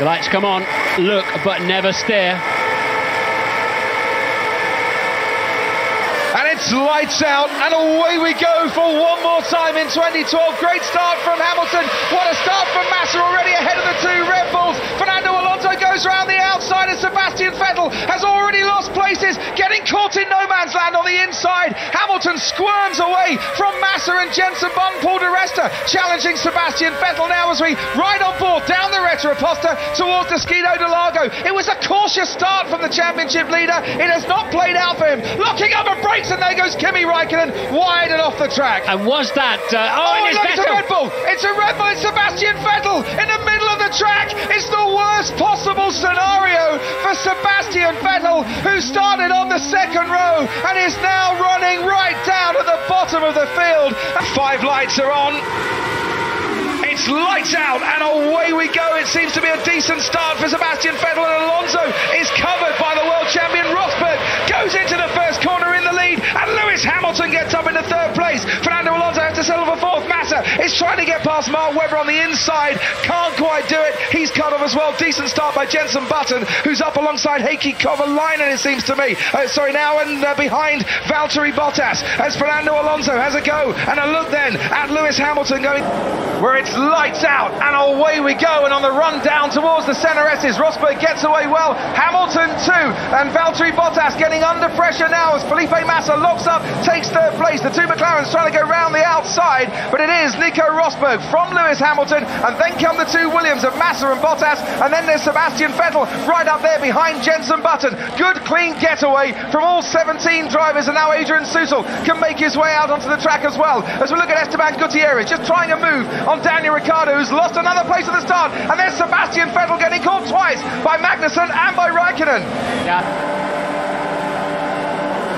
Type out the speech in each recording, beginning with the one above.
The lights come on, look but never stare. And it's lights out, and away we go for one more time in 2012. Great start from Hamilton. What a start from Massa, already ahead of the two Red Bulls. Fernando Alonso goes around the outside, and Sebastian Vettel has already lost places, getting caught in no man's land on the inside. Hamilton squirms away from Massa, and Jenson Button, Paul di Resta challenging Sebastian Vettel now as we ride on board down the Retroposta towards Descido de Largo. It was a cautious start from the championship leader. It has not played out for him. Locking up a brakes, and there goes Kimi Räikkönen wide and off the track. And was that... it's a Red Bull! It's a Red Bull! It's Sebastian Vettel in the middle of the track! It's the worst possible scenario for Sebastian Vettel, who started on the second row and is now running right down at the bottom of the field. 5 lights are on. It's lights out, and away we go. It seems to be a decent start for Sebastian Vettel, and Alonso is covered by the world champion Rosberg. Goes into the first corner in the lead, and Lewis Hamilton gets up into third place. Fernando Alonso has to settle for fourth. Massa is trying to get past Mark Webber on the inside. Can't quite do it. He's cut off as well. Decent start by Jenson Button, who's up alongside Heikki Kovalainen, it seems to me. Behind Valtteri Bottas, as Fernando Alonso has a go, and a look then at Lewis Hamilton going where it's lights out, and away we go. And on the run down towards the center S's, Rosberg gets away well. Hamilton too, and Valtteri Bottas getting under pressure now as Felipe Massa locks up, takes third place. The two McLarens trying to go round the outside, but it is Nico Rosberg from Lewis Hamilton, and then come the two Williams of Massa and Bottas, and then there's Sebastian Vettel right up there behind Jenson Button. Good clean getaway from all 17 drivers, and now Adrian Sutil can make his way out onto the track as well. As we look at Esteban Gutierrez just trying a move on Daniel Ricciardo, who's lost another place at the start, and there's Sebastian Vettel getting caught twice by Magnussen and by Räikkönen. Yeah.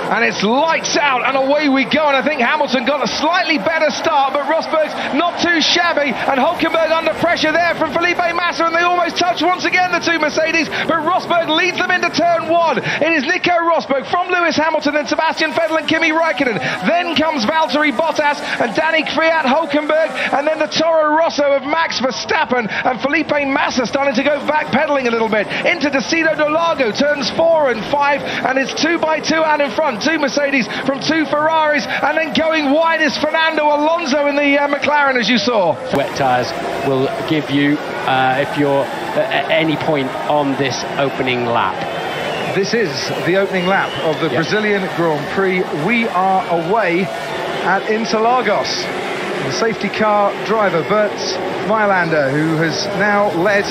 And it's lights out, and away we go. And I think Hamilton got a slightly better start, but Rosberg's not too shabby, and Hülkenberg under pressure there from Felipe Massa, and they almost touch once again, the two Mercedes, but Rosberg leads them into turn 1. It is Nico Rosberg from Lewis Hamilton, and Sebastian Vettel and Kimi Räikkönen. Then comes Valtteri Bottas and Danny Kvyat, Hülkenberg, and then the Toro Rosso of Max Verstappen, and Felipe Massa starting to go backpedaling a little bit into Descido de Largo, turns 4 and 5, and it's 2 by 2 out in front. 2 Mercedes from 2 Ferraris, and then going wide is Fernando Alonso in the McLaren, as you saw. Wet tyres will give you, if you're at any point on this opening lap. This is the opening lap of the Brazilian Grand Prix. We are away at Interlagos. The safety car driver, Bert Mailander, who has now led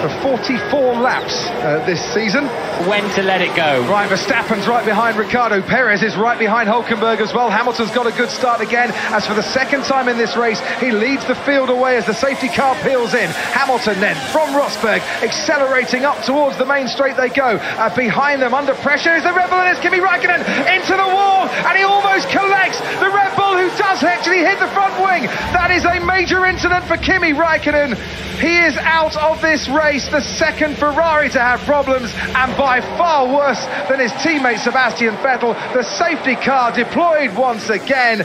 for 44 laps this season. When to let it go. Right, Verstappen's right behind Ricardo. Perez is right behind Hülkenberg as well. Hamilton's got a good start again, as for the second time in this race, he leads the field away as the safety car peels in. Hamilton then, from Rosberg, accelerating up towards the main straight they go. Behind them, under pressure, is the Red Bull, and it's Kimi Räikkönen into the wall, and he almost collects the Red Bull, who does actually hit the front wing. That is a major incident for Kimi Räikkönen. He is out of this race, the second Ferrari to have problems, and by far worse than his teammate Sebastian Vettel. The safety car deployed once again.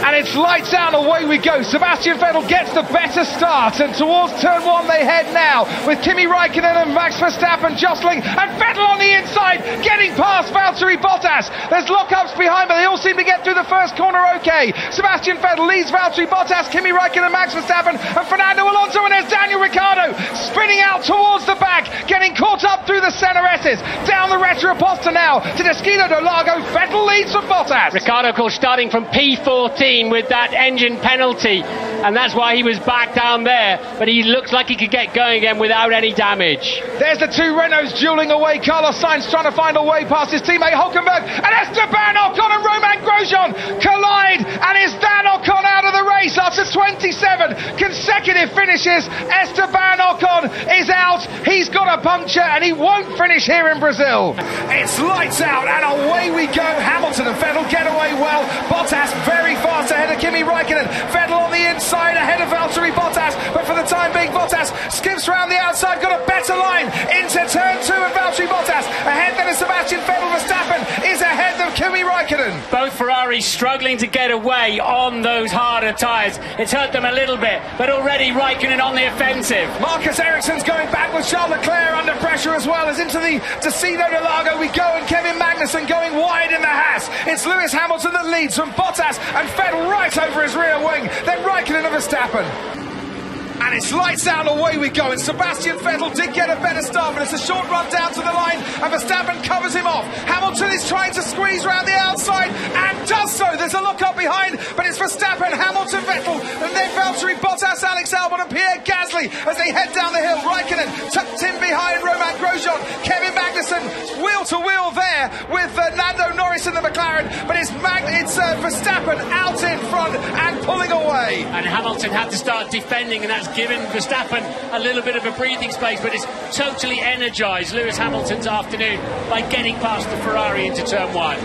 And it's lights out, away we go. Sebastian Vettel gets the better start, and towards turn 1 they head now, with Kimi Räikkönen and Max Verstappen jostling, and Vettel on the inside, getting past Valtteri Bottas. There's lockups behind, but they all seem to get through the first corner okay. Sebastian Vettel leads Valtteri Bottas, Kimi Räikkönen, Max Verstappen, and Fernando Alonso, and there's Daniel Ricciardo spinning out towards the back, getting caught up through the center S's. Down the Retroposta now to Descido de Largo. Vettel leads from Bottas. Ricciardo, of course, starting from P14 with that engine penalty, and that's why he was back down there, but he looks like he could get going again without any damage. There's the two Renaults dueling away. Carlos Sainz trying to find a way past his teammate Hülkenberg, and Esteban Ocon and Romain Grosjean collide, and is that Ocon out of the race after 27 consecutive finishes? Esteban Ocon is out. He's got a puncture, and he won't finish here in Brazil. It's lights out, and away we go. Hamilton and Vettel get away well. Bottas very fast ahead of Kimi Räikkönen. Vettel on the inside. outside ahead of Valtteri Bottas, but for the time being Bottas skips round the outside, got a better line into turn 2, and Valtteri Bottas ahead then of Sebastian Vettel. Verstappen is ahead of Kimi Räikkönen. Both Ferraris struggling to get away on those harder tyres. It's hurt them a little bit, but already Räikkönen on the offensive. Marcus Ericsson's going back with Charles Leclerc under pressure as well, as into the Destino de Lago we go, and Kevin Magnussen going wide in the Haas. It's Lewis Hamilton that leads from Bottas and Vettel right over his rear wing, then Räikkönen and Verstappen. And it's lights out, away we go, and Sebastian Vettel did get a better start, but it's a short run down to the line, and Verstappen covers him off. Hamilton is trying to squeeze round the outside, and does so. There's a look up behind, but it's Verstappen, Hamilton, Vettel, and then Valtteri Bottas, Alex Albon, and Pierre Gasly as they head down the hill. Räikkönen tucked in behind Romain Grosjean. Kevin Magnussen wheel to wheel there with Lando Norris in the McLaren, but it's Verstappen out in front and pulling away. And Hamilton had to start defending, and that's given Verstappen a little bit of a breathing space, but it's totally energised Lewis Hamilton's afternoon by getting past the Ferrari into turn 1.